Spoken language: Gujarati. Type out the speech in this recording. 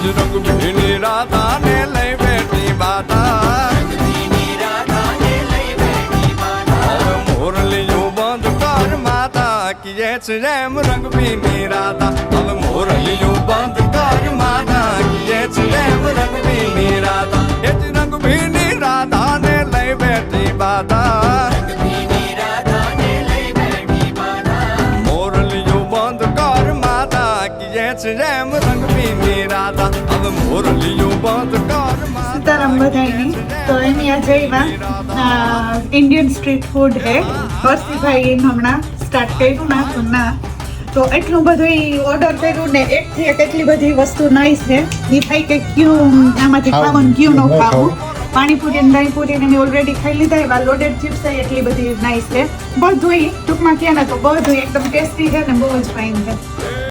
જ રંગભીની રાધાને લઈ બેઠી બાધા મોરલીયું બંધ કર માતા કીએ છે એમ રંગભીની રાધા હવે મોરલીયું બંધ કર માતા કીએ છે એમ રંગભીની રાધા એ જ રંગભીની રાધાને લઈ બેઠી બાધા મોરલીયું બંધ કર માતા કીએ છે એમ રંગભીની રાધા હવે મોરલીયું બંધ કર સીતારામ બધાઈની તો એની આ જઈવા ઇન્ડિયન સ્ટ્રીટ ફૂડ હે હર્ષિભાઈ હમણાં સ્ટાર્ટ કર્યું ના તો એટલું બધું ઓર્ડર કર્યું ને એકથી એક એટલી બધી વસ્તુ નાઈસ છે એ થાય કે ક્યું આમાંથી ખાવાનું ક્યું ન ખાવું પાણીપુરી અને દહીંપુરી ને ઓલરેડી ખાઈ લીધા એવા લોડેડ ચિપ્સ એટલી બધી નાઈસ છે બધું ટૂંકમાં કહે ને તો બધું એકદમ ટેસ્ટી છે ને બહુ જ ફાઇન છે.